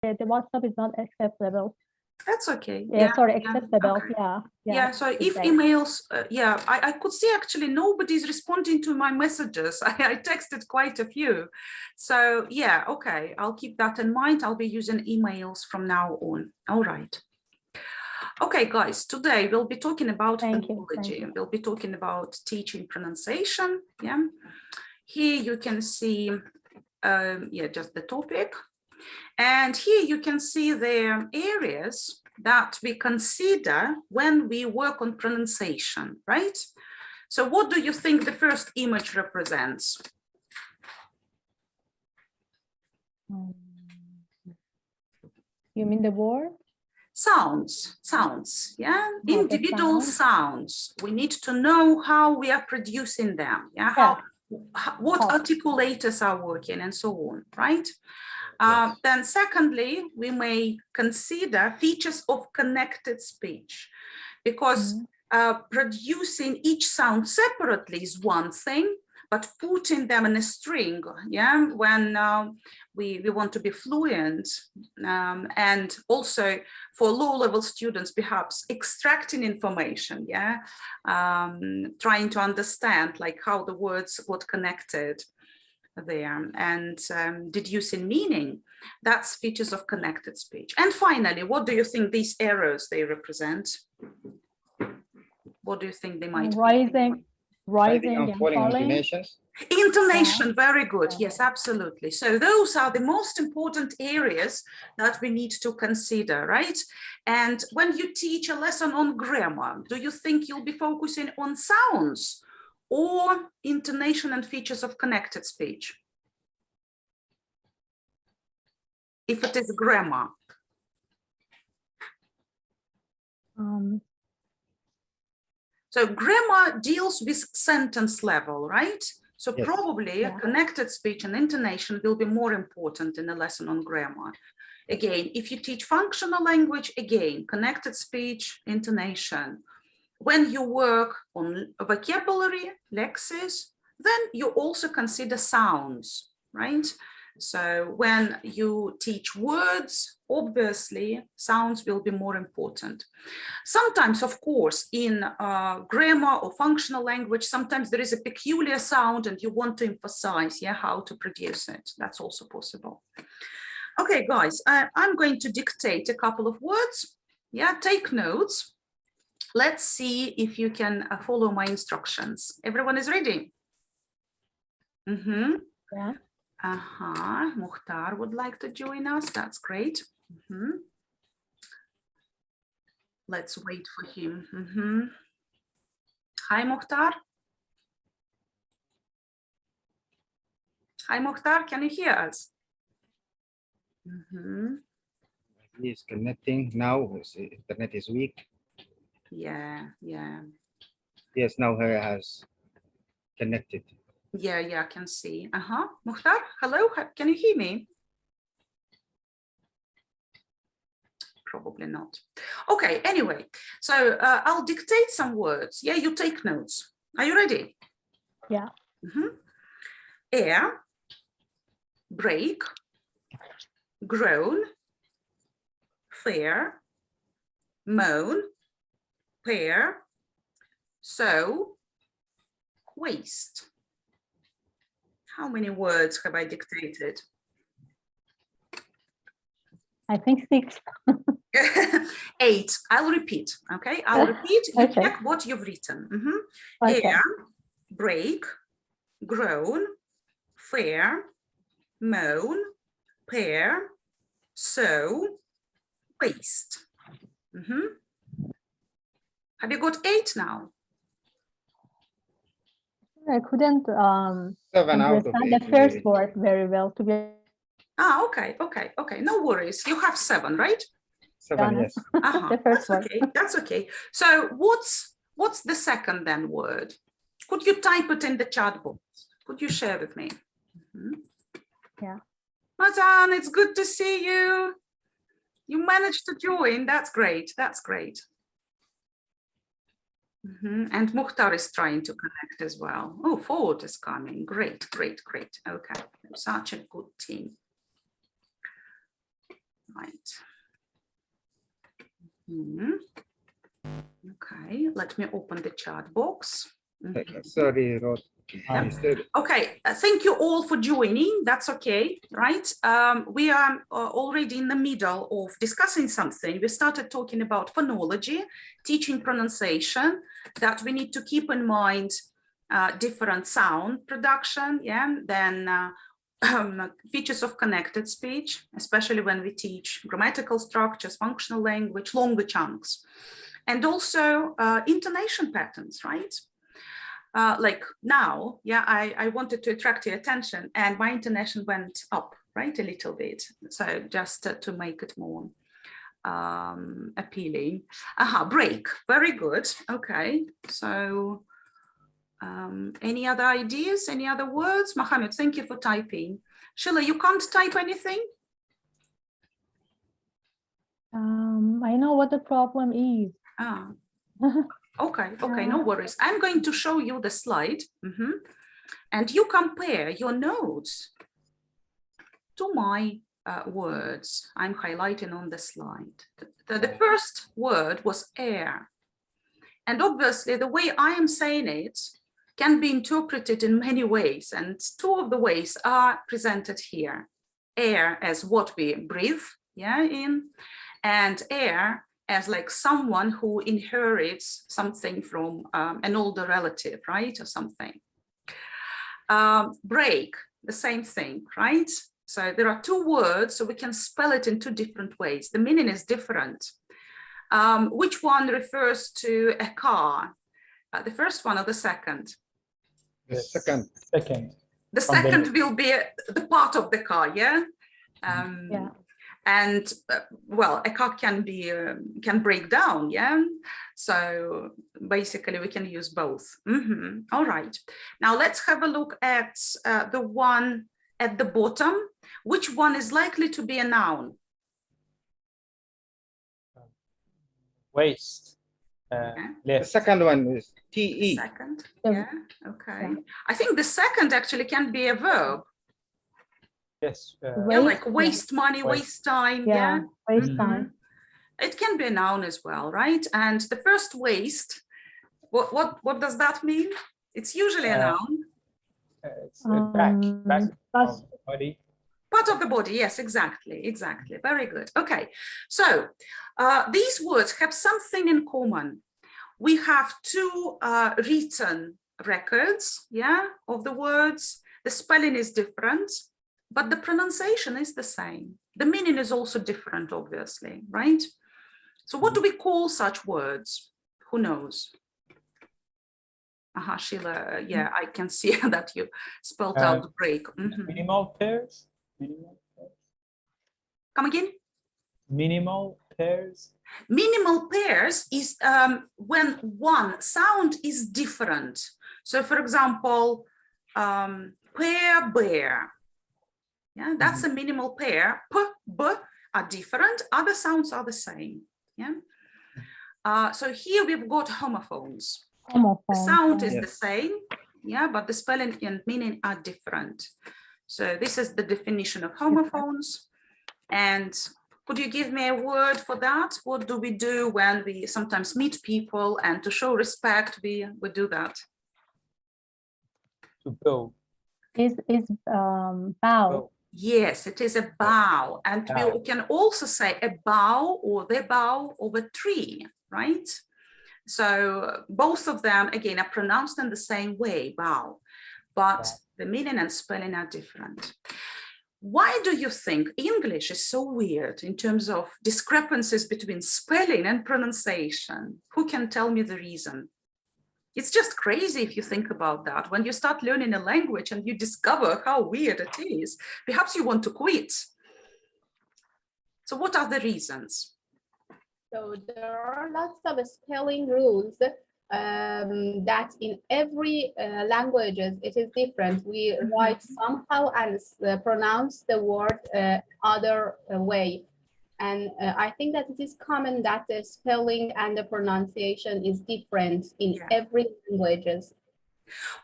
the WhatsApp is not acceptable. That's okay. Yeah, sorry, acceptable. Okay. Yeah. Yeah, so if emails, I could see actually nobody's responding to my messages. I texted quite a few. So yeah, okay, I'll keep that in mind. I'll be using emails from now on. All right. Okay, guys, today we'll be talking about phonology. We'll be talking about teaching pronunciation. Yeah. Here you can see, just the topic. And here you can see the areas that we consider when we work on pronunciation, right? So what do you think the first image represents? You mean the word? Sounds, yeah? Individual sounds. We need to know how we are producing them, yeah? What articulators are working and so on, right? Then secondly, we may consider features of connected speech, because producing each sound separately is one thing, but putting them in a string, yeah, when we want to be fluent, and also for low-level students, perhaps extracting information, yeah, trying to understand like how the words got connected there, and deducing meaning. That's features of connected speech. And finally, what do you think these arrows they represent? What do you think they might be? Rising and falling. Intonation, very good. Yes, absolutely. So those are the most important areas that we need to consider, right? And when you teach a lesson on grammar, do you think you'll be focusing on sounds or intonation and features of connected speech? If it is grammar. So grammar deals with sentence level, right? So probably connected speech and intonation will be more important in a lesson on grammar. Again, if you teach functional language, again, connected speech, intonation. When you work on vocabulary, lexis, then you also consider sounds, right? So when you teach words, obviously sounds will be more important. Sometimes, of course, in grammar or functional language, sometimes there is a peculiar sound and you want to emphasize, yeah, how to produce it. That's also possible. Okay, guys, I'm going to dictate a couple of words. Yeah, take notes. Let's see if you can follow my instructions. Everyone is ready? Yeah. Mukhtar would like to join us. That's great. Let's wait for him. Hi, Mukhtar. Hi, Mukhtar. Can you hear us? He is connecting now. His internet is weak. Yeah. Yes, now he has connected. Yeah, I can see. Mukhtar, hello, can you hear me? Probably not. Okay, anyway, so I'll dictate some words. Yeah, you take notes. Are you ready? Yeah. Air, break, groan, fair, moan, pair, sow, waste. How many words have I dictated? I think 6. 8. I'll repeat. Okay, I'll repeat. You check what you've written. Air, break, groan, fair, moan, pair, sow, waste. Have you got 8 now? I couldn't 7 out of 8. understand the first word very well, to be Okay. No worries. You have 7, right? 7, yes. the first word. Okay. That's okay. So what's the second then word? Could you type it in the chat box? Could you share with me? Yeah. Mazan, it's good to see you. You managed to join. That's great. That's great. And Mukhtar is trying to connect as well. Oh, Ford is coming. Great. Okay, such a good team. Right. Mhm. Okay, let me open the chat box. Mhm. Sorry, Rod. I said Okay, thank you all for joining. That's okay, right? We are already in the middle of discussing something. We started talking about phonology, teaching pronunciation, that we need to keep in mind different sound production, yeah, then features of connected speech, especially when we teach grammatical structures, functional language, longer chunks, and also intonation patterns, right? Like now, yeah, I wanted to attract your attention and my intonation went up, right, a little bit. So just to make it more appealing. Break, very good. Okay, so any other ideas, any other words? Mohammed, thank you for typing. Sheila, you can't type anything? I know what the problem is. Ah. Okay, no worries. I'm going to show you the slide. And you compare your notes to my words. I'm highlighting on the slide. The first word was air. And obviously the way I am saying it can be interpreted in many ways. And two of the ways are presented here. Air as what we breathe, yeah, in, and air as like someone who inherits something from an older relative, right, or something. Break, the same thing, right? So there are two words, so we can spell it in two different ways. The meaning is different. Which one refers to a car? The first one or the second? the second. The second will be the part of the car, yeah? Yeah. And well, a car can be can break down, yeah. So basically, we can use both. All right. Now let's have a look at the one at the bottom. Which one is likely to be a noun? Waste. The second one is TE. Second. Yeah. Yeah. Okay. I think the second actually can be a verb. Yes. Yeah, like waste money, waste time. Yeah. Waste time. It can be a noun as well, right? And the first waste, what does that mean? It's usually a noun. It's back of the body. Part of the body, yes, exactly. Very good. Okay, so these words have something in common. We have two written records, yeah, of the words. The spelling is different, but the pronunciation is the same. The meaning is also different, obviously, right? So what do we call such words? Who knows? Sheila, yeah, I can see that you spelled out the break. Minimal pairs. Come again? Minimal pairs. Minimal pairs is when one sound is different. So for example, pair, bear. Yeah, that's a minimal pair. P, b are different. Other sounds are the same. Yeah. So here we've got homophones. The sound is the same, yeah, but the spelling and meaning are different. So this is the definition of homophones. And could you give me a word for that? What do we do when we sometimes meet people and to show respect, we do that? To bow. Is bow. Bow. Yes, it is a bow. And we can also say a bough or the bough of a tree, right? So both of them, again, are pronounced in the same way, bow, but the meaning and spelling are different. Why do you think English is so weird in terms of discrepancies between spelling and pronunciation? Who can tell me the reason? It's just crazy if you think about that. When you start learning a language and you discover how weird it is, perhaps you want to quit. So what are the reasons? So there are lots of spelling rules that in every languages it is different. We write somehow and pronounce the word other way. And I think that it is common that the spelling and the pronunciation is different in every languages.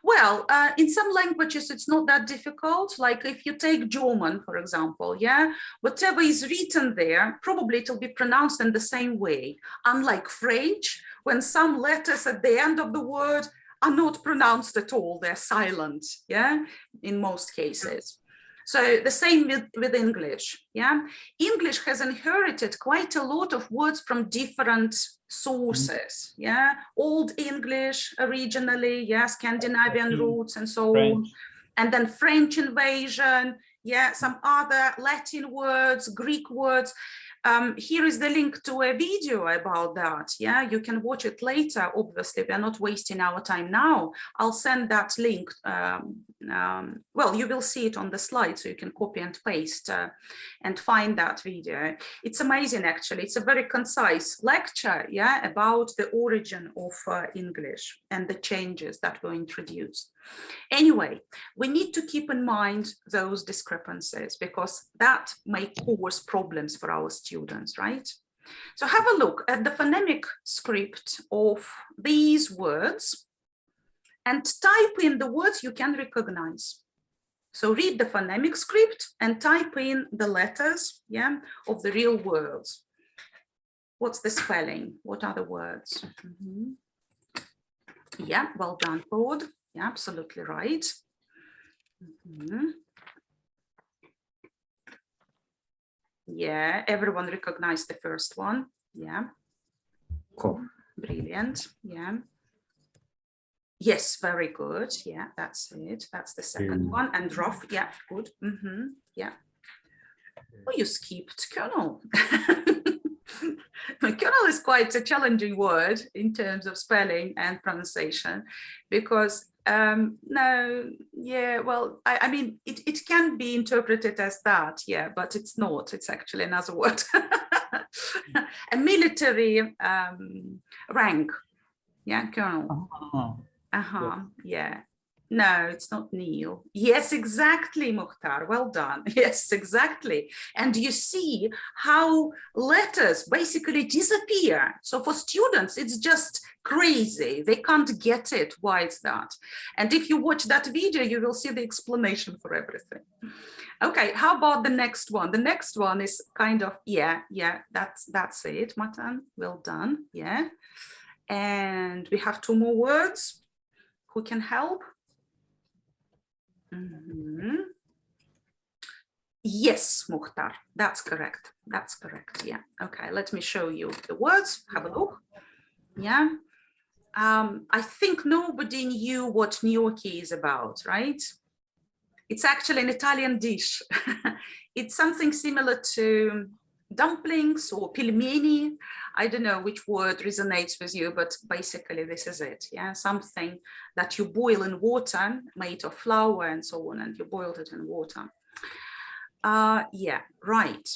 Well, in some languages, it's not that difficult. Like if you take German, for example, yeah, whatever is written there, probably it'll be pronounced in the same way. Unlike French, when some letters at the end of the word are not pronounced at all, they're silent, yeah, in most cases. So the same with English, yeah. English has inherited quite a lot of words from different sources, yeah. Old English originally, yeah, Scandinavian roots and so on. And then French invasion, yeah, some other Latin words, Greek words. Here is the link to a video about that. Yeah, you can watch it later. Obviously, we're not wasting our time now. I'll send that link. Well, you will see it on the slide, so you can copy and paste and find that video. It's amazing, actually. It's a very concise lecture, yeah, about the origin of English and the changes that were introduced. Anyway, we need to keep in mind those discrepancies because that may cause problems for our students, right? So have a look at the phonemic script of these words and type in the words you can recognize. So read the phonemic script and type in the letters, yeah, of the real words. What's the spelling? What are the words? Yeah, well done, Claude. Yeah, absolutely right. Yeah, everyone recognized the first one. Yeah. Cool. Brilliant. Yeah. Yes, very good. Yeah, that's it. That's the second one. And rough. Yeah, good. Yeah. Oh, you skipped kernel. Kernel is quite a challenging word in terms of spelling and pronunciation because no, yeah, well, I mean, it can be interpreted as that, yeah, but it's not. It's actually another word. A military rank, yeah, colonel. Yeah. No, it's not Neil. Yes, exactly, Mukhtar. Well done. Yes, exactly. And you see how letters basically disappear. So for students, it's just crazy. They can't get it. Why is that? And if you watch that video, you will see the explanation for everything. Okay, how about the next one? The next one is kind of, yeah, that's it, Matan. Well done. Yeah. And we have two more words. Who can help? Yes, Mukhtar, that's correct. That's correct. Yeah. Okay, let me show you the words. Have a look. Yeah. I think nobody knew what gnocchi is about, right? It's actually an Italian dish. It's something similar to dumplings or pilmeni. I don't know which word resonates with you, but basically this is it. Yeah, something that you boil in water, made of flour and so on, and you boiled it in water. Yeah, right.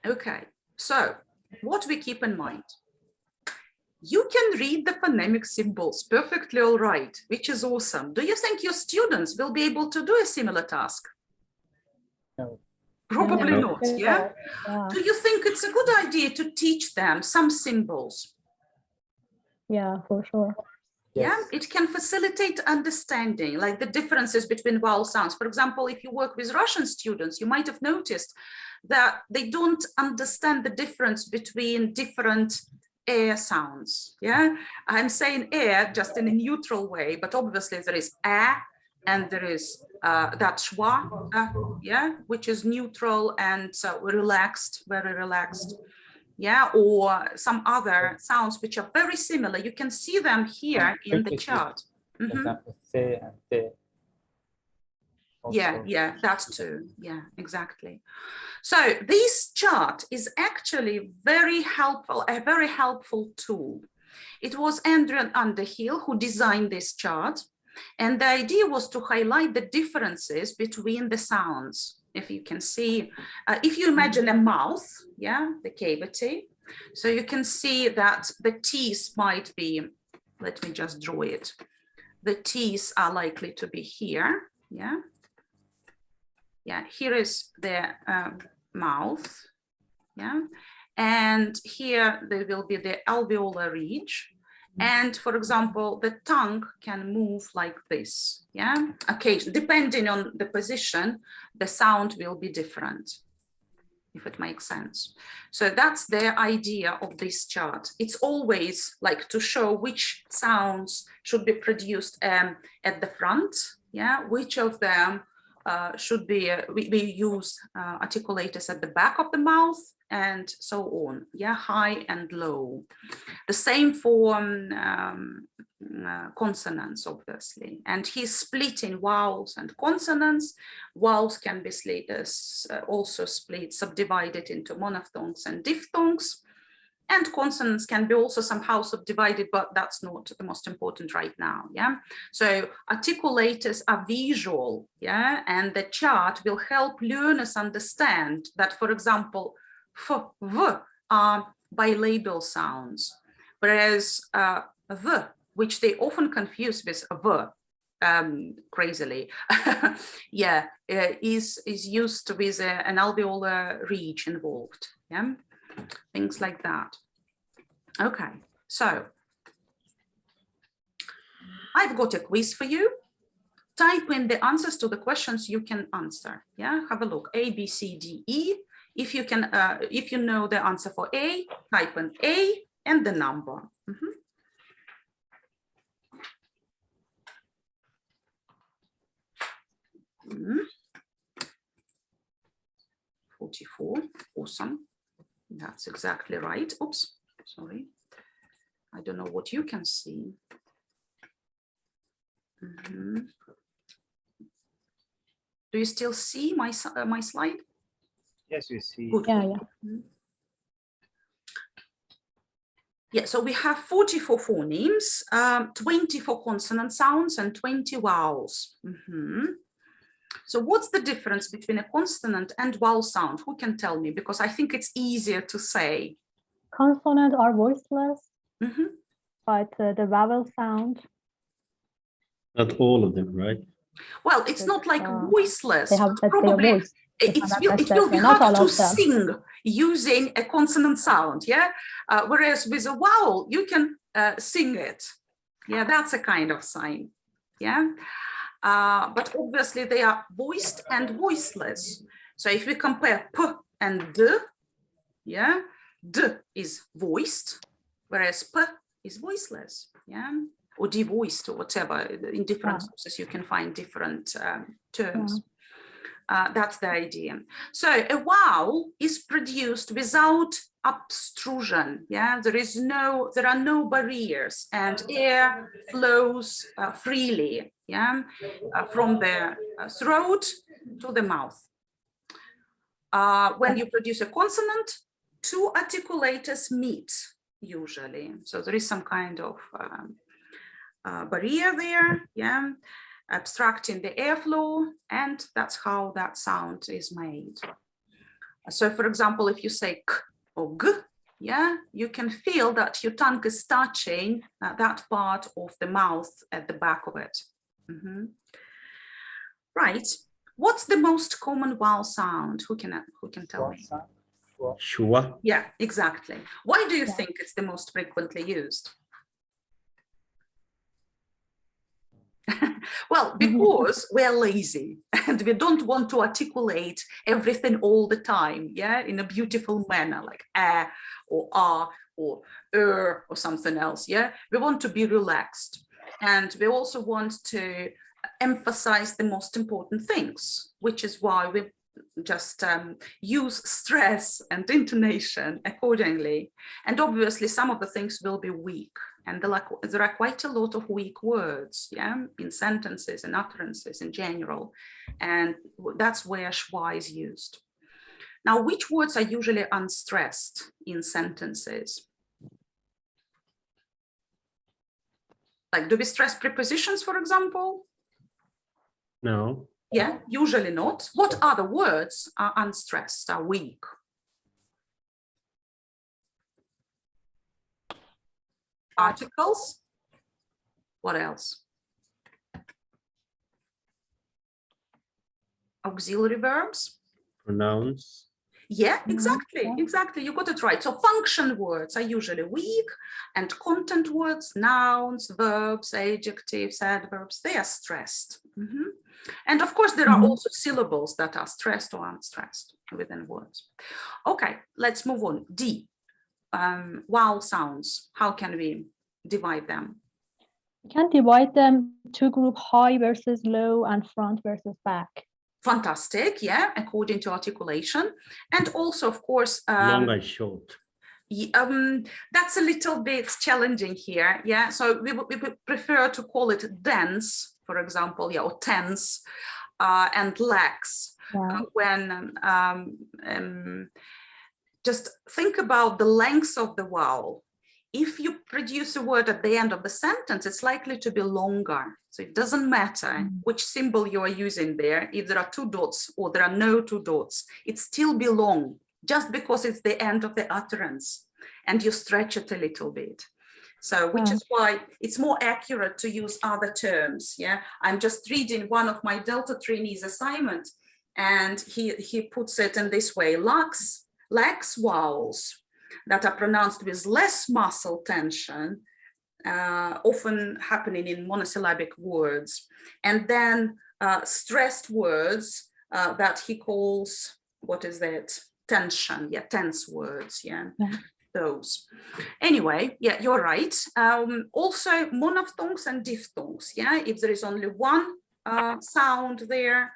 Okay, so what we keep in mind? You can read the phonemic symbols perfectly all right, which is awesome. Do you think your students will be able to do a similar task? No. Probably not, yeah? Yeah. Do you think it's a good idea to teach them some symbols? Yeah, for sure. Yeah, it can facilitate understanding, like the differences between vowel sounds. For example, if you work with Russian students, you might have noticed that they don't understand the difference between different air sounds. Yeah, I'm saying air just in a neutral way, but obviously there is a and there is that schwa, yeah, which is neutral and relaxed, very relaxed. Yeah, or some other sounds which are very similar. You can see them here in the chart. Yeah, that too. Yeah, exactly. So this chart is actually very helpful, a very helpful tool. It was Andrew Underhill who designed this chart. And the idea was to highlight the differences between the sounds. If you can see, if you imagine a mouth, yeah, the cavity. So you can see that the teeth might be, let me just draw it. The teeth are likely to be here, yeah. Yeah, here is the mouth, yeah. And here there will be the alveolar ridge. And for example, the tongue can move like this, yeah? Occasionally, depending on the position, the sound will be different, if it makes sense. So that's the idea of this chart. It's always like to show which sounds should be produced at the front, yeah? Which of them should be, we use articulators at the back of the mouth, and so on, yeah, high and low. The same for consonants, obviously, and he's splitting vowels and consonants. Vowels can be also split, subdivided into monophthongs and diphthongs, and consonants can be also somehow subdivided, but that's not the most important right now, yeah? So articulators are visual, yeah? And the chart will help learners understand that, for example, f, v are bilabial sounds, whereas v, which they often confuse with v, crazily, yeah, is used with an alveolar ridge involved, yeah? Things like that. Okay, so I've got a quiz for you. Type in the answers to the questions you can answer. Yeah, have a look. A, B, C, D, E. If you can, if you know the answer for A, type in A and the number. 44. Awesome. That's exactly right. Oops, sorry. I don't know what you can see. Do you still see my slide? Yes, we see. Good. Yeah, yeah. Yeah, so we have 44 phonemes, 24 consonant sounds and 20 vowels. So what's the difference between a consonant and vowel sound? Who can tell me? Because I think it's easier to say. Consonants are voiceless, but the vowel sound. Not all of them, right? Well, it's not like voiceless. They have Probably voice. it will be not hard all to of them. sing using a consonant sound, yeah? Whereas with a vowel, you can sing it. Yeah, that's a kind of sign, yeah? But obviously they are voiced and voiceless. So if we compare P and D, yeah, D is voiced, whereas P is voiceless, yeah? Or devoiced or whatever. In different sources, you can find different terms. That's the idea. So a vowel is produced without obstruction. Yeah, there are no barriers, and air flows freely. Yeah, from the throat to the mouth. When you produce a consonant, two articulators meet usually. So there is some kind of barrier there. Yeah. Obstructing the airflow, and that's how that sound is made. So for example, if you say k or g, yeah, you can feel that your tongue is touching that part of the mouth at the back of it. Right. What's the most common vowel sound? Who can tell me? Sure. Yeah, exactly. Why do you think it's the most frequently used? Well, because we're lazy and we don't want to articulate everything all the time, yeah, in a beautiful manner, like or or or something else, yeah. We want to be relaxed, and we also want to emphasize the most important things, which is why we just use stress and intonation accordingly. And obviously some of the things will be weak, and there are quite a lot of weak words, yeah, in sentences and utterances in general, and that's where schwa is used. Now, which words are usually unstressed in sentences? Like, do we stress prepositions, for example? No. Yeah, usually not. What other words are unstressed, are weak? Articles. What else? Auxiliary verbs. Pronouns. Yeah, Mhm, exactly, yeah. exactly. You got it right. So function words are usually weak, and content words, nouns, verbs, adjectives, adverbs, they are stressed. Mhm. And of course, there are Mhm. also syllables that are stressed or unstressed within words. Okay, let's move on. D, vowel sounds. How can we divide them? You can divide them to group high versus low and front versus back. Fantastic, yeah, according to articulation. And also, of course, Long and short. that's a little bit challenging here, yeah. So we would prefer to call it dense, for example, yeah, or tense, and lax. Yeah. When just think about the length of the vowel. If you produce a word at the end of the sentence, it's likely to be longer. So it doesn't matter which symbol you are using there. If there are 2 dots or there are no 2 dots, it still be long, just because it's the end of the utterance and you stretch it a little bit. So which is why it's more accurate to use other terms. Yeah, I'm just reading one of my Delta trainees assignment, and he puts it in this way: lax vowels that are pronounced with less muscle tension, often happening in monosyllabic words, and then stressed words that he calls, what is that? Tension, yeah, tense words, yeah. Those. Anyway, yeah, you're right. Also monophthongs and diphthongs, yeah, if there is only one sound there,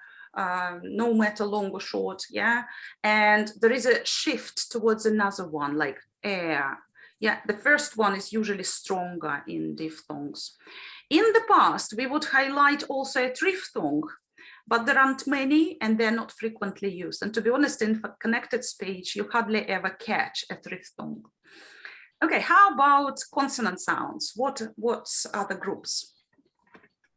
no matter long or short, yeah, and there is a shift towards another one, like air, yeah, the first one is usually stronger in diphthongs. In the past, we would highlight also a triphthong, but there aren't many and they're not frequently used. And to be honest, in connected speech, you hardly ever catch a triphthong. Okay, how about consonant sounds? What are the groups?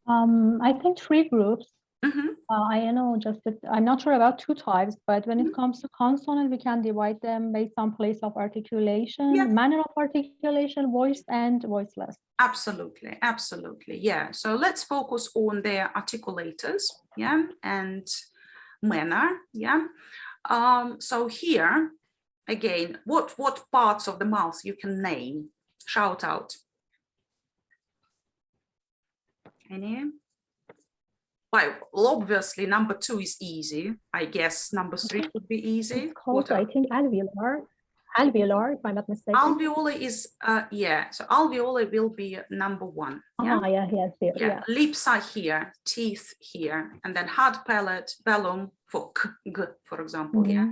I think 3 groups. Mm-hmm. I know just that I'm not sure about 2 types, but when it comes to consonant, we can divide them based on place of articulation, Yeah. manner of articulation, voice and voiceless. Absolutely, absolutely, yeah. So let's focus on their articulators, yeah, and manner, yeah. So here, again, what parts of the mouth you can name? Shout out. Any? Well, obviously, number 2 is easy. I guess number 3 would be easy. It's called, I think, alveolar, if I'm not mistaken. Alveoli is, yeah, so alveoli will be number 1. Yeah? Yeah. Lips are here, teeth here, and then hard palate, velum for k, g, for example, yeah,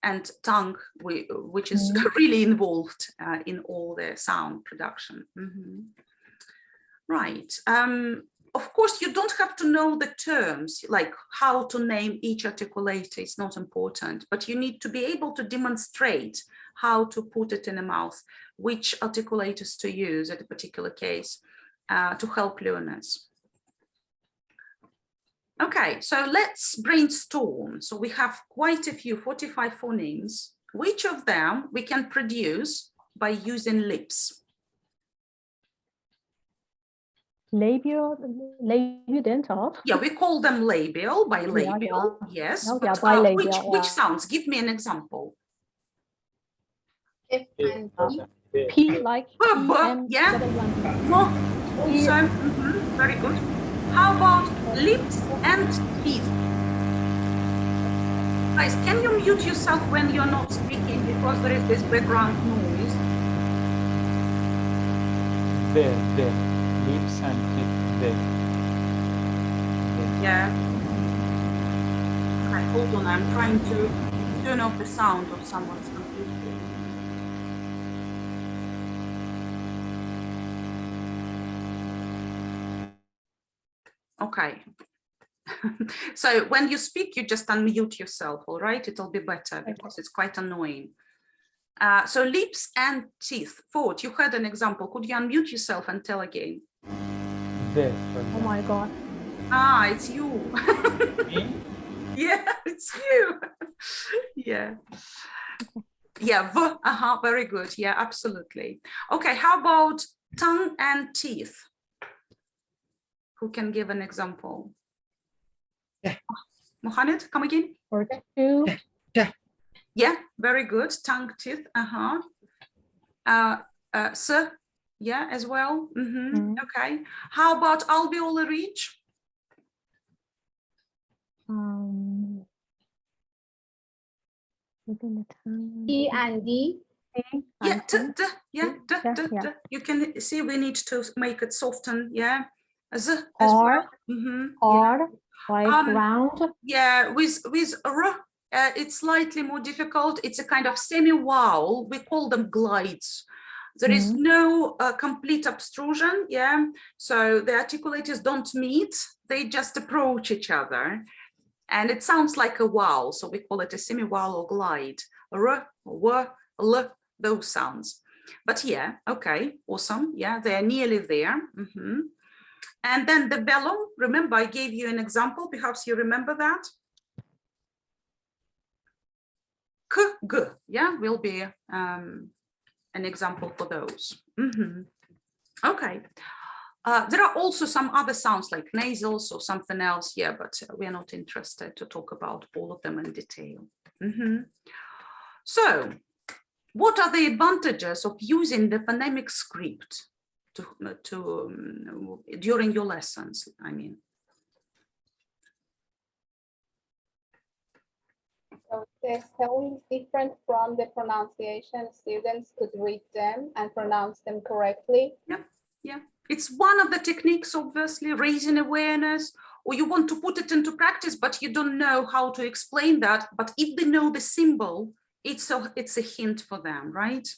and tongue, which is really involved in all the sound production. Right. Of course, you don't have to know the terms, like how to name each articulator, it's not important, but you need to be able to demonstrate how to put it in the mouth, which articulators to use at a particular case to help learners. Okay, so let's brainstorm. So we have quite a few, 45 phonemes. Which of them we can produce by using lips? Labiodental. Yeah, we call them labial, bilabial, yes. Oh, but bilabial, which sounds? Give me an example. F and P. P like yeah. Also, very good. How about lips and teeth? Guys, can you mute yourself when you're not speaking because there is this background noise? There. Lips and teeth, there. Yeah. Okay, hold on. I'm trying to turn off the sound of someone's computer. Okay. So when you speak, you just unmute yourself, all right? It'll be better because it's quite annoying. So lips and teeth. Thought you had an example. Could you unmute yourself and tell again? There. Oh my God. Ah, it's you. Me? Yeah, it's you. Yeah. Yeah, very good. Yeah, absolutely. Okay, how about tongue and teeth? Who can give an example? Yeah. Mohammed, come again. Or 2. Yeah. Yeah, very good. Tongue, teeth. S, yeah, as well. Okay. How about alveolar ridge? Within the tongue. E and D. Yeah, Yeah, yeah. You can see we need to make it soften. Yeah, Z as R, well. R, like round. Yeah, with R, it's slightly more difficult. It's a kind of semi-vowel. We call them glides. There is no complete obstruction. Yeah, so the articulators don't meet. They just approach each other. And it sounds like a vowel, so we call it a semi-vowel or glide. R, W, L, those sounds. But yeah, okay, awesome. Yeah, they're nearly there. And then the vellum, remember I gave you an example, perhaps you remember that. K, G, yeah, will be an example for those. Okay. There are also some other sounds like nasals or something else, yeah, but we are not interested to talk about all of them in detail. So, what are the advantages of using the phonemic script during your lessons? I mean, So the spelling is different from the pronunciation. Students could read them and pronounce them correctly. Yeah. It's one of the techniques, obviously, raising awareness, or you want to put it into practice, but you don't know how to explain that. But if they know the symbol, it's a hint for them, right?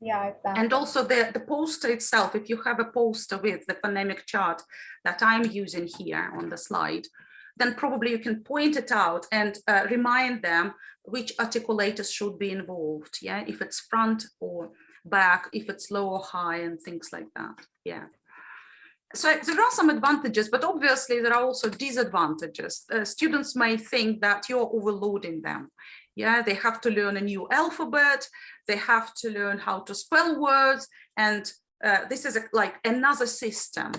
Yeah, exactly. And also the poster itself, if you have a poster with the phonemic chart that I'm using here on the slide, then probably you can point it out and remind them which articulators should be involved. Yeah, if it's front or back, if it's low or high, and things like that. Yeah. So there are some advantages, but obviously there are also disadvantages. Students may think that you're overloading them. Yeah, they have to learn a new alphabet, they have to learn how to spell words, and this is like another system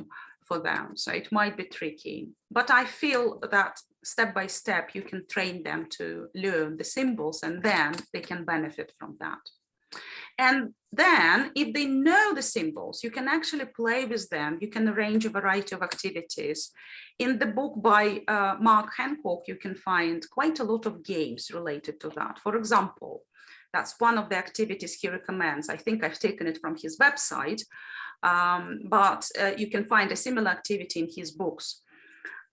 for them. So it might be tricky, but I feel that step by step you can train them to learn the symbols, and then they can benefit from that. And then if they know the symbols, you can actually play with them. You can arrange a variety of activities. In the book by Mark Hancock, you can find quite a lot of games related to that. For example, that's one of the activities he recommends. I think I've taken it from his website, but you can find a similar activity in his books.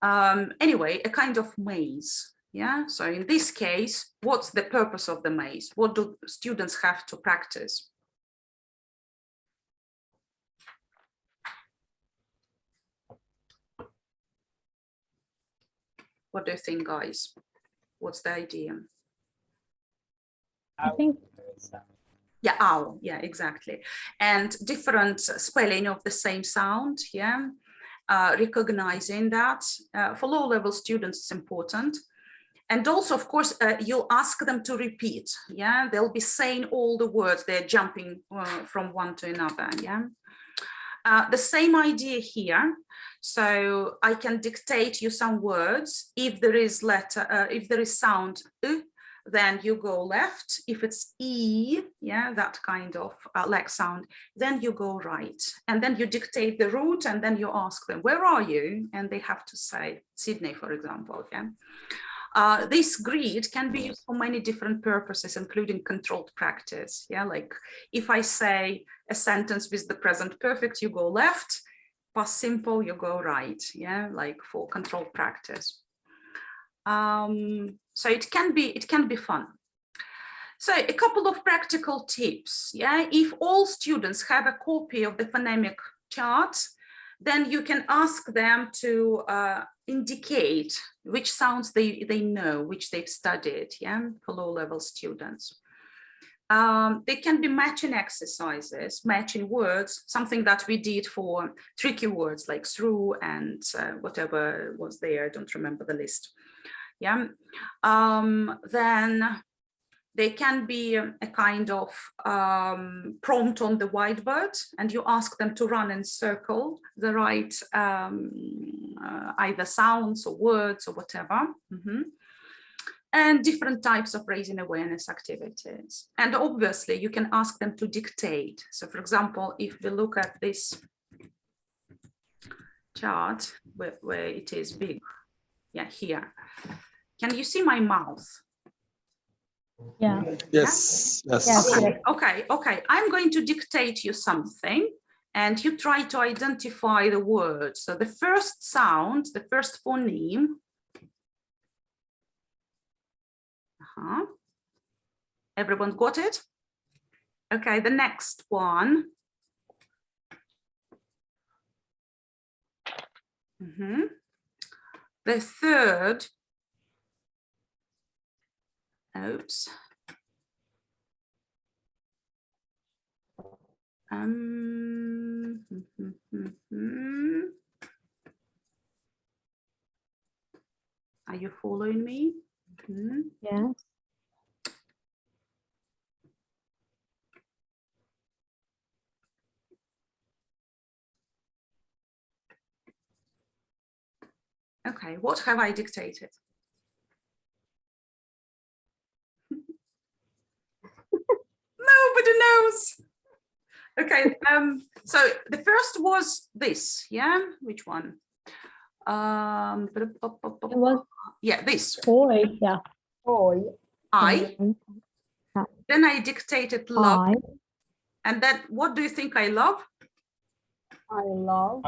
Anyway, a kind of maze. Yeah, so in this case, what's the purpose of the maze? What do students have to practice? What do you think, guys? What's the idea? I think. Yeah, owl, yeah, exactly. And different spelling of the same sound, yeah. Recognizing that for low-level students, it's important. And also, of course, you'll ask them to repeat. Yeah, they'll be saying all the words. They're jumping from one to another. Yeah, the same idea here. So I can dictate you some words. If there is sound then you go left. If it's E, yeah, that kind of like sound, then you go right. And then you dictate the route, and then you ask them, where are you? And they have to say Sydney, for example. Yeah. This grid can be used for many different purposes, including controlled practice. Yeah, like if I say a sentence with the present perfect, you go left, past simple, you go right. Yeah, like for controlled practice. So it can be fun. So a couple of practical tips. Yeah, if all students have a copy of the phonemic chart, then you can ask them to indicate which sounds they know, which they've studied, yeah, for low-level students. They can be matching exercises, matching words, something that we did for tricky words like through and whatever was there, I don't remember the list. Yeah, then they can be a kind of prompt on the whiteboard, and you ask them to run and circle the right either sounds or words or whatever. and different types of raising awareness activities. And obviously you can ask them to dictate. So for example, if we look at this chart where it is big, yeah, here, can you see my mouth? Yeah. Yes, yes. Yes, Okay, yes. okay. I'm going to dictate you something and you try to identify the word. So the first sound, the first phoneme. Everyone got it? Okay, the next one. The third. Oops. Are you following me? Yes. Okay, what have I dictated? Nobody knows. Okay, so the first was this, yeah? Which one? It was yeah, this. toy. Yeah. Toy. I. Then I dictated love. And then what do you think I love? I love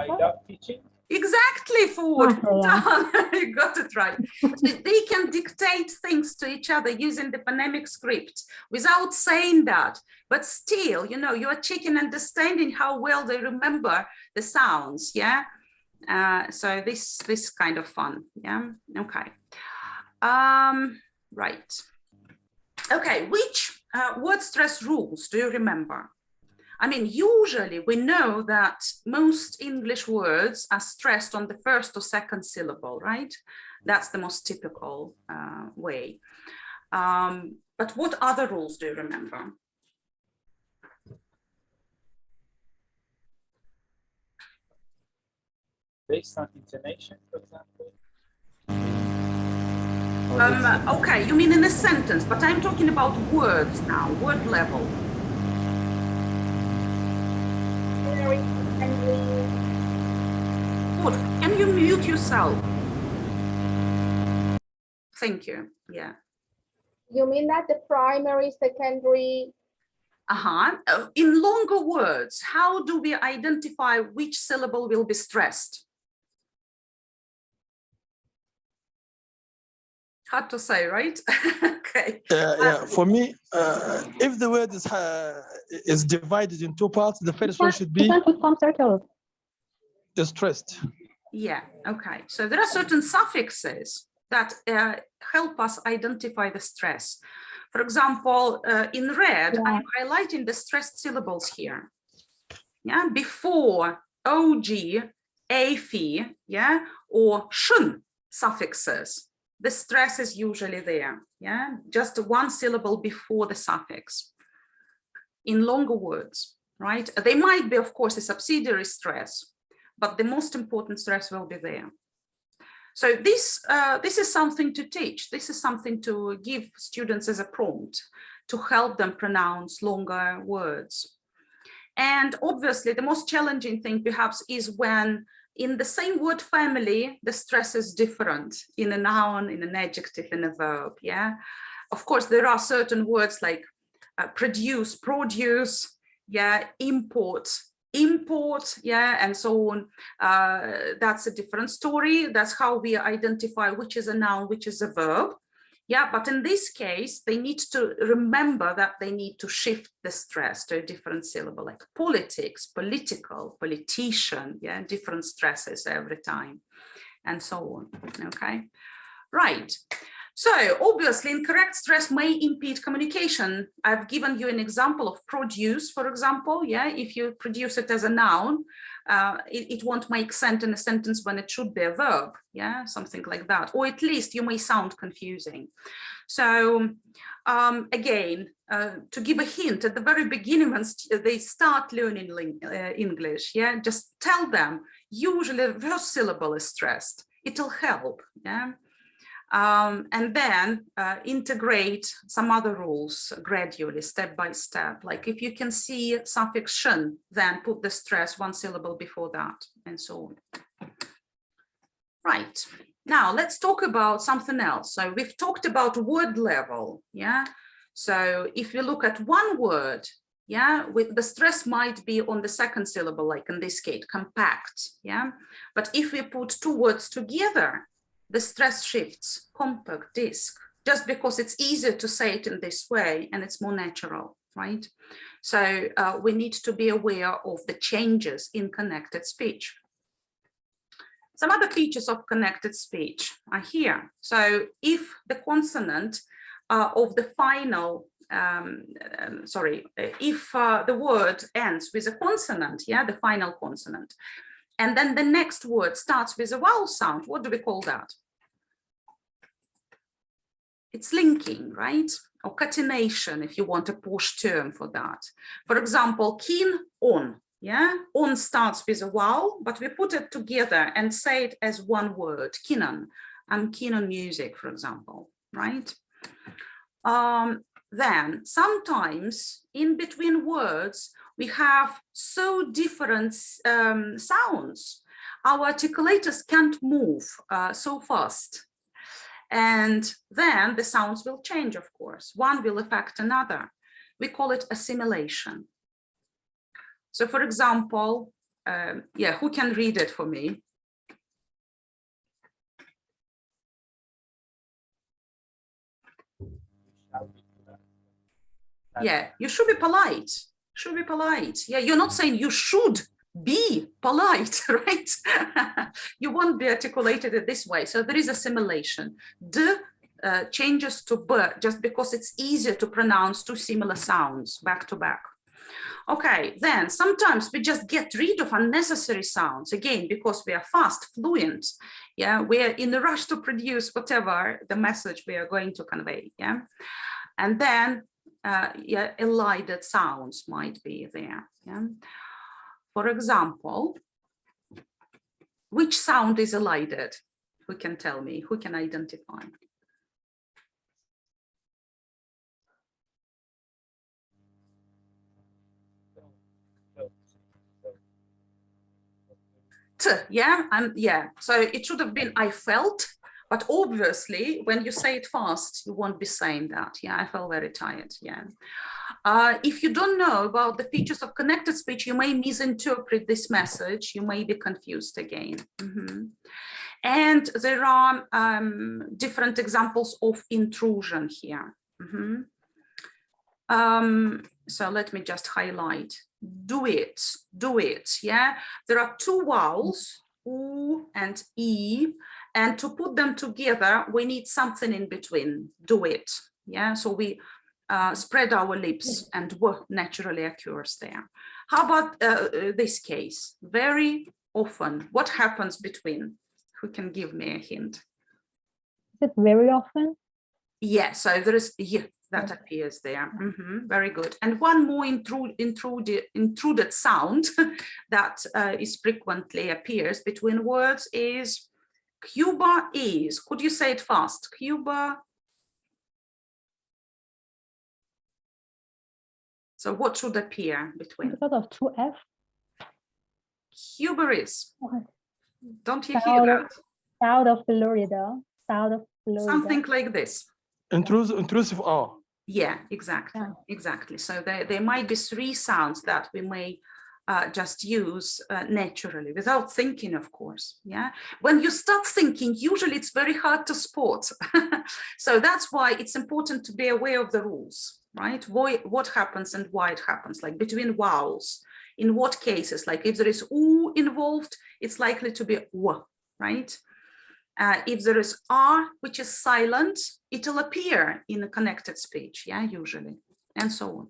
teaching. Exactly, Ford. Yeah. You got it right. So they can dictate things to each other using the phonemic script without saying that. But still, you know, you are checking understanding how well they remember the sounds. Yeah. So this kind of fun. Yeah. Okay. Right. Okay. Which word stress rules do you remember? I mean, usually we know that most English words are stressed on the first or second syllable, right? That's the most typical way. But what other rules do you remember? Based on intonation, for example. Okay, you mean in a sentence, but I'm talking about words now, word level. Good. Can you mute yourself? Thank you. Yeah. You mean that the primary, secondary? In longer words, how do we identify which syllable will be stressed? Hard to say, right? Okay. Yeah. For me, if the word is divided in two parts, the first one should be stressed. Yeah. Okay. So there are certain suffixes that help us identify the stress. For example, in red, I'm highlighting the stressed syllables here. Yeah. Before og, afi, yeah, or shun suffixes. The stress is usually there, yeah, just one syllable before the suffix. In longer words, right? They might be, of course, a subsidiary stress, but the most important stress will be there. So this is something to teach. This is something to give students as a prompt to help them pronounce longer words. And obviously, the most challenging thing perhaps is when in the same word family, the stress is different in a noun, in an adjective, in a verb, yeah? Of course, there are certain words like produce, yeah, import, yeah, and so on. That's a different story. That's how we identify which is a noun, which is a verb. Yeah, but in this case, they need to remember that they need to shift the stress to a different syllable, like politics, political, politician, yeah, different stresses every time, and so on, okay? Right, so obviously incorrect stress may impede communication. I've given you an example of produce, for example, yeah, if you produce it as a noun, it won't make sense in a sentence when it should be a verb, yeah, something like that, or at least you may sound confusing. So again, to give a hint at the very beginning when they start learning English, yeah, just tell them usually the first syllable is stressed. It'll help, yeah. and then integrate some other rules gradually, step by step. Like if you can see suffix "shen," then put the stress one syllable before that, and so on. Right, now let's talk about something else. So we've talked about word level, yeah? So if you look at one word, yeah, with the stress might be on the second syllable, like in this case, compact, yeah? But if we put two words together, the stress shifts, compact, disc, just because it's easier to say it in this way and it's more natural, right? So we need to be aware of the changes in connected speech. Some other features of connected speech are here. So if the consonant of the final, if the word ends with a consonant, yeah, the final consonant, and then the next word starts with a vowel sound, what do we call that? It's linking, right? Or catenation, if you want a posh term for that. For example, keen on, yeah? On starts with a vowel, but we put it together and say it as one word, keen on. I'm keen on music, for example, right? Then sometimes in between words, we have so different sounds. Our articulators can't move so fast. And then the sounds will change, of course. One will affect another. We call it assimilation. So for example, yeah, who can read it for me? Yeah, you should be polite. Should be polite. Yeah, you're not saying you should be polite, right? You won't be articulated in this way. So there is assimilation. D changes to B just because it's easier to pronounce two similar sounds back to back. Okay, then sometimes we just get rid of unnecessary sounds, again, because we are fast, fluent. Yeah, we are in a rush to produce whatever the message we are going to convey. Yeah, and then yeah, elided sounds might be there. Yeah. For example, which sound is elided? Who can tell me? Who can identify? T, yeah, yeah. So it should have been I felt, but obviously when you say it fast, you won't be saying that. Yeah, I felt very tired. Yeah. If you don't know about the features of connected speech, you may misinterpret this message. You may be confused again. And there are different examples of intrusion here. So let me just highlight. Do it, yeah? There are two vowels, U and E, and to put them together, we need something in between, do it, yeah? So we spread our lips and W naturally occurs there. How about this case? Very often, what happens between? Who can give me a hint? Is it very often? Yeah, so there is, yeah, that appears there. Very good. And one more intruded sound that is frequently appears between words is Cuba is. Could you say it fast? Cuba. So what should appear between? Because of 2F. Cuba is. Okay. Don't you hear that? South of Florida. South of Florida. Something like this. Intrusive R. Yeah, exactly, exactly. So there might be three sounds that we may just use naturally without thinking, of course. Yeah, when you start thinking, usually it's very hard to spot. So that's why it's important to be aware of the rules, right? What happens and why it happens, like between vowels. In what cases, like if there is U involved, it's likely to be W, right? If there is R, which is silent, it'll appear in a connected speech, yeah, usually, and so on.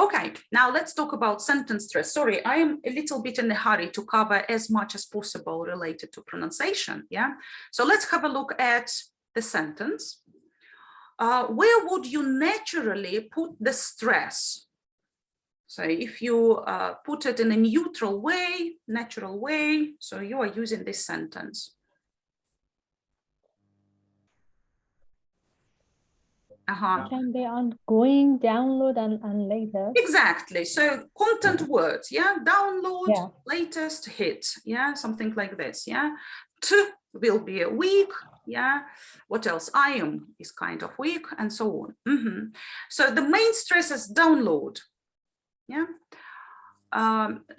Okay, now let's talk about sentence stress. Sorry, I am a little bit in a hurry to cover as much as possible related to pronunciation, yeah? So let's have a look at the sentence. Where would you naturally put the stress? So if you put it in a neutral way, natural way, so you are using this sentence. Can be ongoing, download, and later. Exactly. So content words, yeah, download, Yeah. latest, hit, yeah, something like this, yeah. To will be a week, yeah. What else? I am is kind of weak, and so on. So the main stress is download, yeah.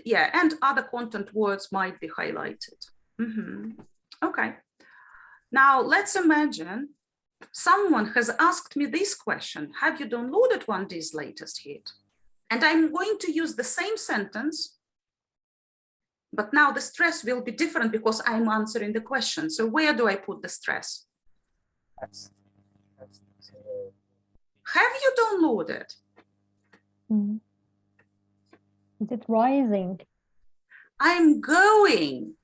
Yeah, and other content words might be highlighted. Okay. Now let's imagine someone has asked me this question: have you downloaded 1D's latest hit? And I'm going to use the same sentence, but now the stress will be different because I'm answering the question. So where do I put the stress? Have you downloaded? Is it rising? I'm going,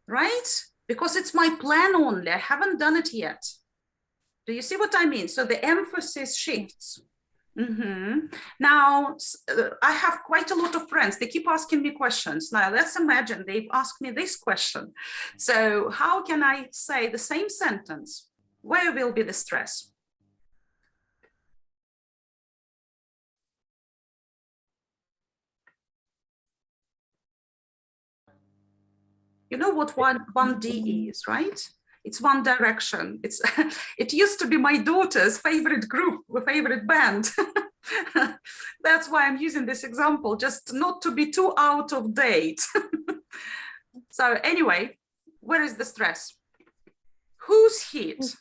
right? Because it's my plan only. I haven't done it yet. Do you see what I mean? So the emphasis shifts. Now, I have quite a lot of friends. They keep asking me questions. Now, let's imagine they've asked me this question. So how can I say the same sentence? Where will be the stress? You know what 1D is, right? It's one direction. It's it used to be my daughter's favorite group, favorite band. That's why I'm using this example, just not to be too out of date. So anyway, where is the stress? Who's hit?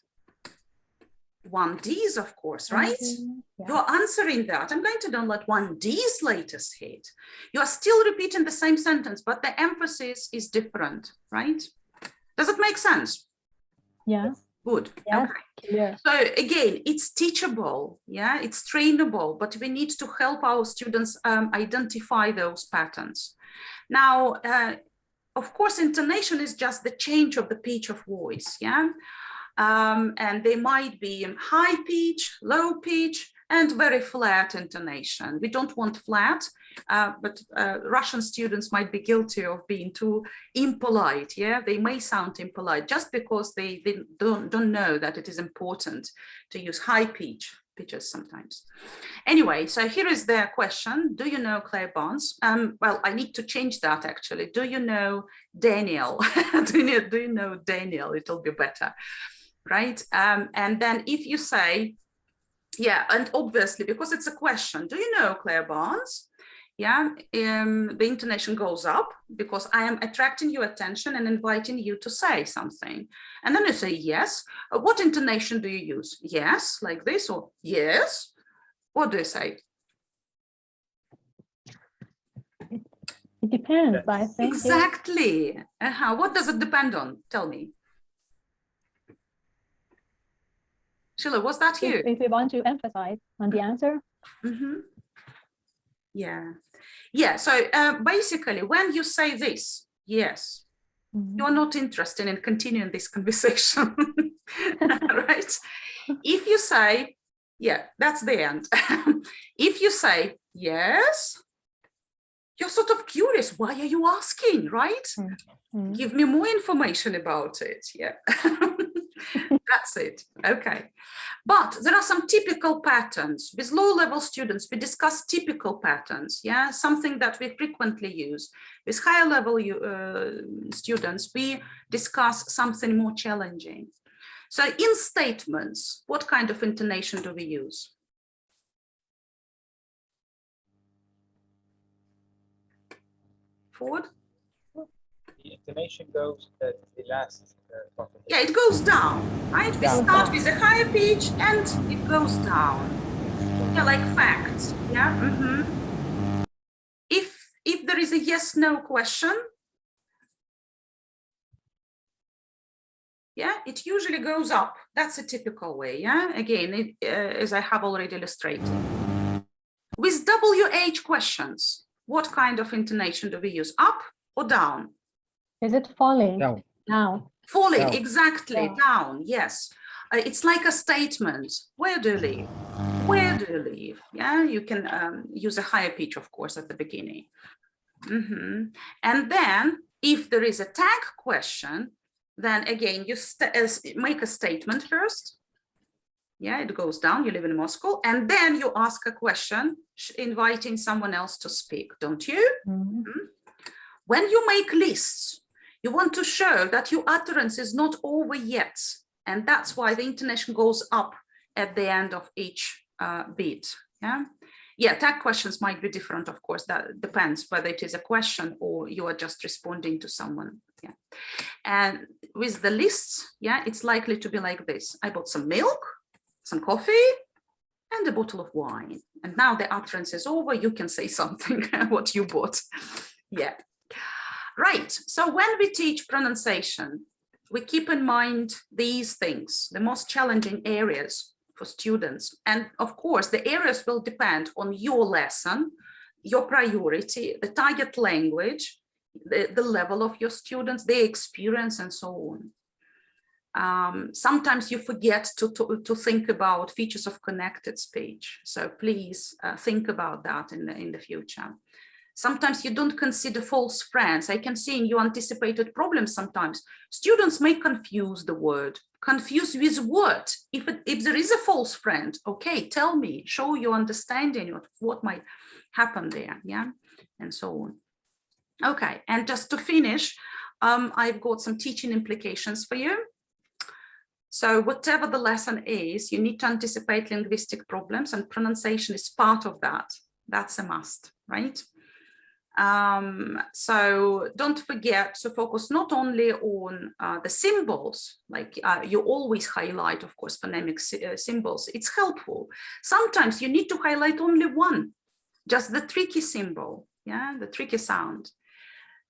1D's, of course, right? Yeah. You're answering that. I'm going to download 1D's latest hit. You are still repeating the same sentence, but the emphasis is different, right? Does it make sense? Yeah. Good. Yes. Okay. Yeah. So again, it's teachable, yeah, it's trainable, but we need to help our students identify those patterns. Now, of course, intonation is just the change of the pitch of voice, yeah? And they might be high pitch, low pitch, and very flat intonation. We don't want flat, but Russian students might be guilty of being too impolite. Yeah, they may sound impolite just because they don't know that it is important to use high pitches sometimes. Anyway, so here is the question. Do you know Claire Barnes? Well, I need to change that actually. Do you know Daniel? do you know Daniel? It'll be better. Right? And then if you say, yeah, and obviously, because it's a question, do you know Claire Barnes? Yeah, the intonation goes up because I am attracting your attention and inviting you to say something. And then you say, yes. What intonation do you use? Yes, like this, or yes. What do you say? It depends, I think. Exactly. What does it depend on? Tell me. Sheila, was that you? If we want to emphasize on the answer. Yeah. Yeah. So basically, when you say this, yes, you're not interested in continuing this conversation, right? If you say, yeah, that's the end. If you say, yes, you're sort of curious. Why are you asking, right? Give me more information about it. Yeah. That's it. Okay. But there are some typical patterns. With low-level students, we discuss typical patterns, yeah, something that we frequently use. With higher-level students, we discuss something more challenging. So in statements, what kind of intonation do we use? Ford? The intonation goes at the last part of the Yeah, it goes down, right? We start with a higher pitch and it goes down. Yeah, like facts. Yeah. If there is a yes/no question, yeah, it usually goes up. That's a typical way. Yeah. Again, as I have already illustrated. With WH questions, what kind of intonation do we use? Up or down? Is it falling? Down. Now. Falling, Down. exactly, down, yes. It's like a statement. Where do you live? Where do you live? Yeah, you can use a higher pitch, of course, at the beginning. And then if there is a tag question, then again, you make a statement first. Yeah, it goes down, you live in Moscow, and then you ask a question, inviting someone else to speak, don't you? Mhm. When you make lists, you want to show that your utterance is not over yet. And that's why the intonation goes up at the end of each beat. Yeah, tag questions might be different, of course. That depends whether it is a question or you are just responding to someone. Yeah. And with the lists, yeah, it's likely to be like this. I bought some milk, some coffee, and a bottle of wine. And now the utterance is over. You can say something, what you bought. Yeah. Right. So when we teach pronunciation, we keep in mind these things, the most challenging areas for students. And of course, the areas will depend on your lesson, your priority, the target language, the level of your students, their experience, and so on. Sometimes you forget to think about features of connected speech. So please think about that in the future. Sometimes you don't consider false friends. I can see in your anticipated problems sometimes. Students may confuse the word. Confuse with what? If there is a false friend, okay, tell me, show your understanding of what might happen there, yeah, and so on. Okay, and just to finish, I've got some teaching implications for you. So whatever the lesson is, you need to anticipate linguistic problems, and pronunciation is part of that. That's a must, right? So don't forget to focus not only on the symbols, like you always highlight, of course, phonemic symbols. It's helpful. Sometimes you need to highlight only one, just the tricky symbol, yeah, the tricky sound.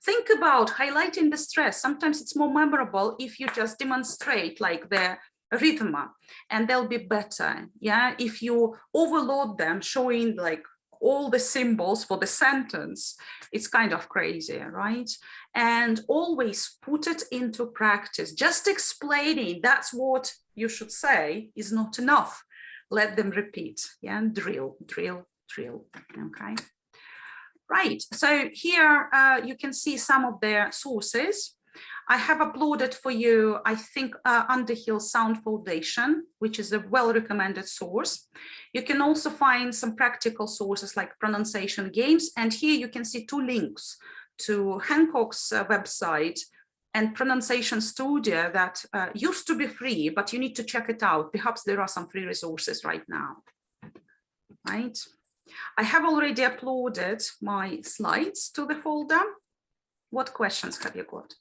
Think about highlighting the stress. Sometimes it's more memorable if you just demonstrate like the rhythm, and they'll be better, yeah. If you overload them, showing like all the symbols for the sentence, it's kind of crazy, right? And always put it into practice. Just explaining that's what you should say is not enough. Let them repeat, yeah, drill, drill, drill, okay? Right, so here you can see some of their sources. I have uploaded for you, I think, Underhill Sound Foundation, which is a well-recommended source. You can also find some practical sources like pronunciation games. And here you can see 2 links to Hancock's website and Pronunciation Studio that used to be free, but you need to check it out. Perhaps there are some free resources right now, right? I have already uploaded my slides to the folder. What questions have you got?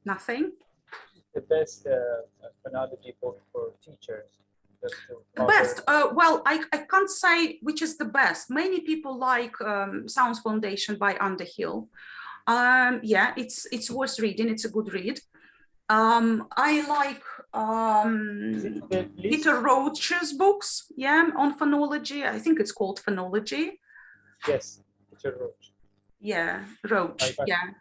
Nothing? The best phonology book for teachers. The best, well, I can't say which is the best. Many people like Sounds Foundation by Underhill. Yeah, it's worth reading. It's a good read. I like Peter Roach's books, yeah, on phonology. I think it's called Phonology. Yes, Peter Roach. Yeah, Roach, yeah.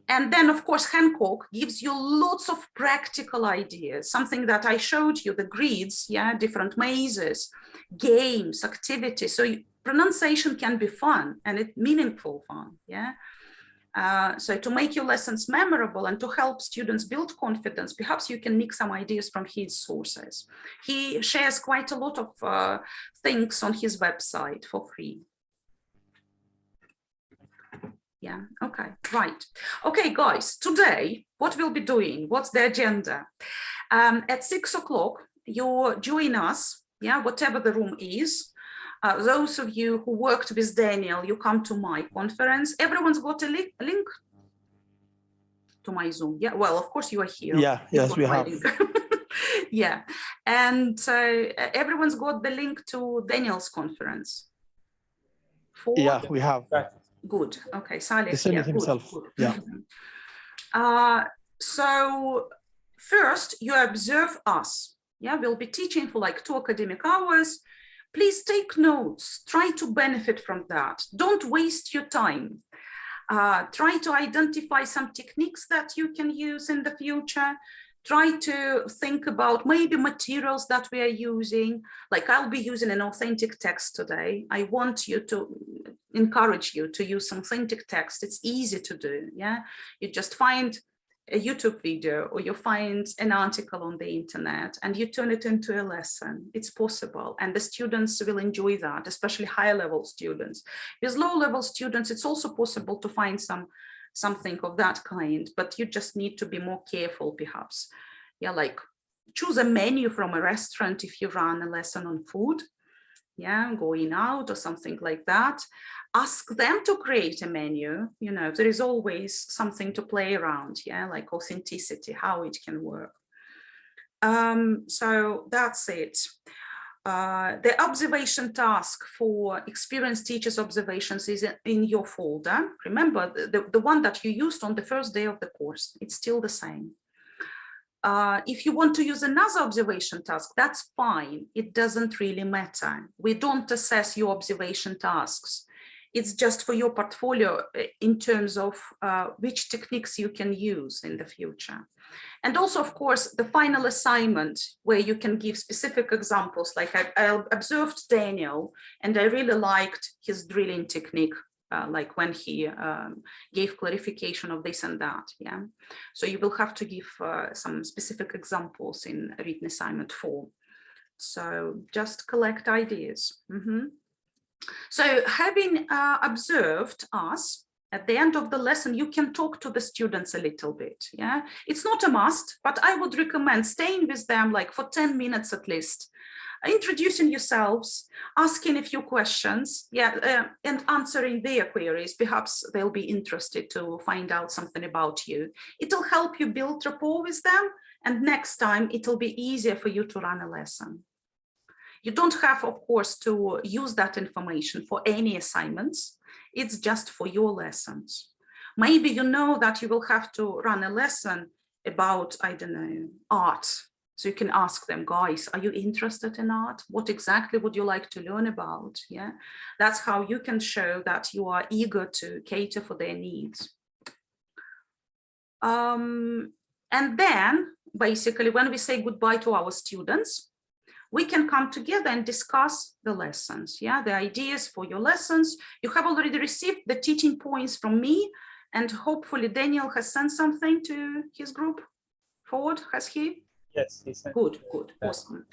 And then, of course, Hancock gives you lots of practical ideas, something that I showed you, the grids, yeah, different mazes, games, activities. So pronunciation can be fun and it's meaningful fun, yeah. So to make your lessons memorable and to help students build confidence, perhaps you can nick some ideas from his sources. He shares quite a lot of things on his website for free. Yeah, okay, right. Okay, guys, today, what we'll be doing, what's the agenda? At 6 o'clock, you join us, yeah, whatever the room is. Those of you who worked with Daniel, you come to my conference. Everyone's got a link to my Zoom. Yeah, well, of course you are here. Yeah, yes, we have. Yeah, and everyone's got the link to Daniel's conference. Yeah, we have. Good. Okay, Salih. He sent it himself. Good. Yeah. So first you observe us. Yeah, we'll be teaching for like 2 academic hours. Please take notes. Try to benefit from that. Don't waste your time. Try to identify some techniques that you can use in the future. Try to think about maybe materials that we are using. Like I'll be using an authentic text today. I want you to encourage you to use some authentic text. It's easy to do, yeah? You just find a YouTube video, or you find an article on the internet and you turn it into a lesson. It's possible, and the students will enjoy that, especially higher level students. With low level students, it's also possible to find something of that kind, but you just need to be more careful, perhaps. Yeah, like choose a menu from a restaurant if you run a lesson on food, yeah, going out or something like that. Ask them to create a menu. You know, there is always something to play around, yeah, like authenticity, how it can work. So that's it. The observation task for experienced teachers' observations is in your folder. Remember, the one that you used on the first day of the course, it's still the same. If you want to use another observation task, that's fine. It doesn't really matter. We don't assess your observation tasks. It's just for your portfolio in terms of which techniques you can use in the future. And also, of course, the final assignment where you can give specific examples. Like I observed Daniel and I really liked his drilling technique, like when he gave clarification of this and that, yeah. So you will have to give some specific examples in written assignment form. So just collect ideas. So having observed us, at the end of the lesson, you can talk to the students a little bit, yeah. It's not a must, but I would recommend staying with them like for 10 minutes at least, introducing yourselves, asking a few questions, yeah, and answering their queries. Perhaps they'll be interested to find out something about you. It'll help you build rapport with them, and next time it'll be easier for you to run a lesson. You don't have, of course, to use that information for any assignments. It's just for your lessons. Maybe you know that you will have to run a lesson about, I don't know, art. So you can ask them, guys, are you interested in art? What exactly would you like to learn about? Yeah, that's how you can show that you are eager to cater for their needs. And then basically when we say goodbye to our students, we can come together and discuss the lessons, yeah, the ideas for your lessons. You have already received the teaching points from me, and hopefully Daniel has sent something to his group forward, has he? Yes, he sent. Good, awesome.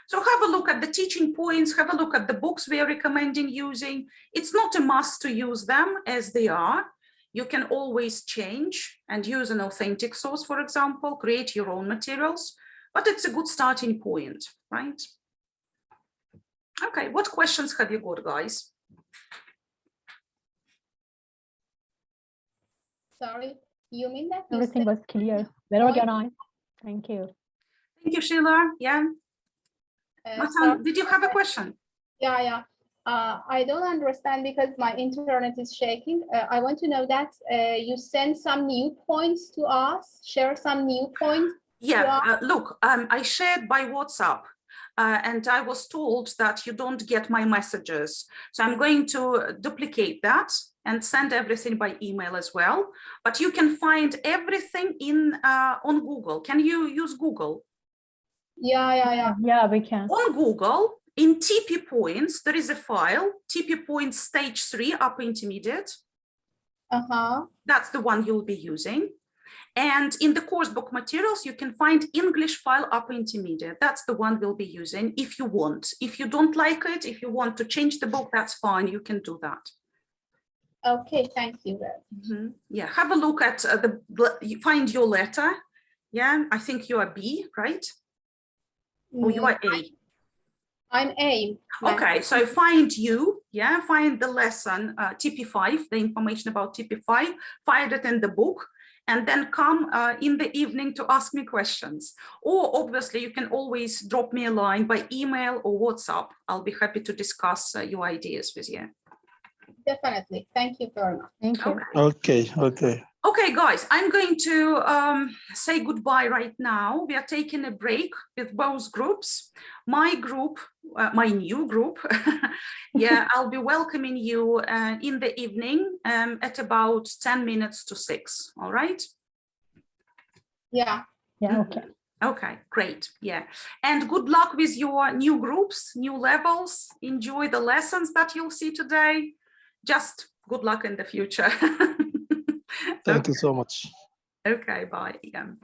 So have a look at the teaching points, have a look at the books we are recommending using. It's not a must to use them as they are. You can always change and use an authentic source, for example, create your own materials. But it's a good starting point, right? Okay, what questions have you got, guys? Sorry, you mean that? Everything was clear, well organized. Thank you. Thank you, Sheila. Yeah. Matan, did you have a question? Yeah. I don't understand because my internet is shaking. I want to know that you send some new points to us, share some new points. Yeah, look, I shared by WhatsApp and I was told that you don't get my messages. So I'm going to duplicate that and send everything by email as well. But you can find everything on Google. Can you use Google? Yeah. Yeah, we can. On Google, in TP points, there is a file, TP points stage 3, upper intermediate. That's the one you'll be using. And in the course book materials, you can find English file upper intermediate. That's the one we'll be using if you want. If you don't like it, if you want to change the book, that's fine. You can do that. Okay, thank you. Yeah, have a look at find your letter. Yeah, I think you are B, right? Or you are A? I'm A. Okay, so find you, yeah, find the lesson TP5, the information about TP5, find it in the book, and then come in the evening to ask me questions. Or obviously you can always drop me a line by email or WhatsApp. I'll be happy to discuss your ideas with you. Definitely. Thank you very much. Thank you. Okay. Okay, guys, I'm going to say goodbye right now. We are taking a break with both groups. My group, my new group, yeah, I'll be welcoming you in the evening at about 10 minutes to 6, all right? Yeah. Yeah, okay. Okay, great, yeah. And good luck with your new groups, new levels. Enjoy the lessons that you'll see today. Just good luck in the future. Thank you so much. Okay, bye again.